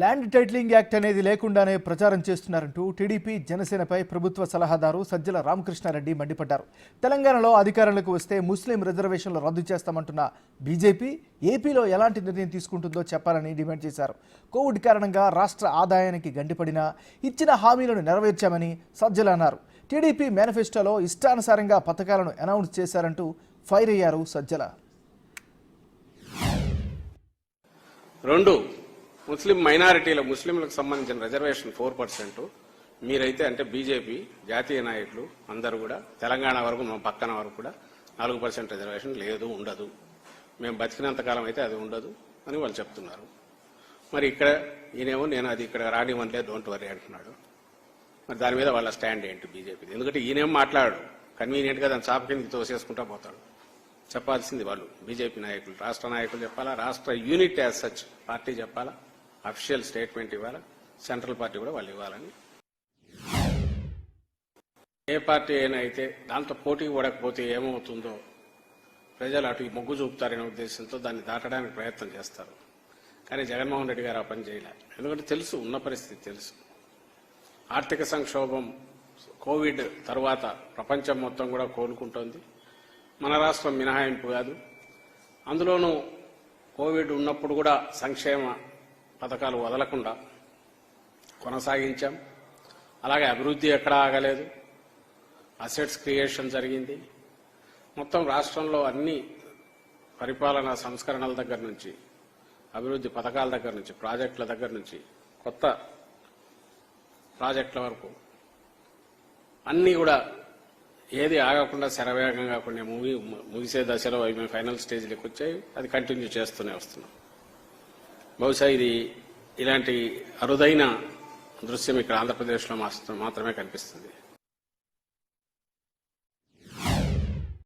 Land titling act అనేది లేకుండానే ప్రచారం చేస్తున్నారంటూ టీడీపీ జనసేనపై ప్రభుత్వ సలహాదారు సజ్జల రామకృష్ణారెడ్డి మండిపడ్డారు. తెలంగాణలో అధికారంలోకి వస్తే ముస్లిం రిజర్వేషన్లు రద్దు చేస్తామంటున్న బీజేపీ ఏపీలో ఎలాంటి నిర్ణయం తీసుకుంటుందో చెప్పాలని డిమాండ్ చేశారు. కోవిడ్ కారణంగా రాష్ట్ర ఆదాయానికి గండిపడినా ఇచ్చిన హామీలను నెరవేర్చామని సజ్జల అన్నారు. టీడీపీ మేనిఫెస్టోలో ఇష్టానుసారంగా పథకాలను అనౌన్స్ చేశారంటూ ఫైర్ అయ్యారు సజ్జల. ముస్లిం మైనారిటీల ముస్లింలకు సంబంధించిన రిజర్వేషన్ 4%. మీరైతే అంటే బీజేపీ జాతీయ నాయకులు అందరూ కూడా తెలంగాణ వరకు మా పక్కన వరకు కూడా 4% రిజర్వేషన్ లేదు, ఉండదు, మేము బతికినంతకాలం అయితే అది ఉండదు అని వాళ్ళు చెప్తున్నారు. మరి ఇక్కడ ఈయనేమో నేను అది ఇక్కడ రానివ్వనులే, డోంట్ వరీ అంటున్నాడు. మరి దాని మీద వాళ్ళ స్టాండ్ ఏంటి బీజేపీ? ఎందుకంటే ఈయనేం మాట్లాడు, కన్వీనియంట్గా దాన్ని చాప కిందకి తోసేసుకుంటా పోతాడు. చెప్పాల్సింది వాళ్ళు బీజేపీ నాయకులు, రాష్ట్ర నాయకులు చెప్పాలా, రాష్ట్ర యూనిట్ యాజ్ సచ్ పార్టీ చెప్పాలా, అఫీషియల్ స్టేట్మెంట్ ఇవ్వాలా, సెంట్రల్ పార్టీ కూడా వాళ్ళు ఇవ్వాలని. ఏ పార్టీ అయినా అయితే దాంతో పోటీ పడకపోతే ఏమవుతుందో ప్రజలు అటు మొగ్గు చూపుతారనే ఉద్దేశంతో దాన్ని దాటడానికి ప్రయత్నం చేస్తారు. కానీ జగన్మోహన్ రెడ్డి గారు ఆ పని చేయలేదు. ఎందుకంటే తెలుసు, ఉన్న పరిస్థితి తెలుసు. ఆర్థిక సంక్షోభం, కోవిడ్ తర్వాత ప్రపంచం మొత్తం కూడా కోలుకుంటోంది. మన రాష్ట్రం మినహాయింపు కాదు. అందులోనూ కోవిడ్ ఉన్నప్పుడు కూడా సంక్షేమ పథకాలు వదలకుండా కొనసాగించాం. అలాగే అభివృద్ధి ఎక్కడా ఆగలేదు, అసెట్స్ క్రియేషన్ జరిగింది. మొత్తం రాష్ట్రంలో అన్ని పరిపాలనా సంస్కరణల దగ్గర నుంచి, అభివృద్ధి పథకాల దగ్గర నుంచి, ప్రాజెక్టుల దగ్గర నుంచి, కొత్త ప్రాజెక్టుల వరకు అన్నీ కూడా ఏది ఆగకుండా శరవేగంగా కొన్ని ముగిసే దశలో అవి ఫైనల్ స్టేజ్లోకి వచ్చాయి. అది కంటిన్యూ చేస్తూనే వస్తున్నాం. బహుశా ఇది ఇలాంటి అరుదైన దృశ్యం ఇక్కడ ఆంధ్రప్రదేశ్లో మాత్రమే కనిపిస్తుంది.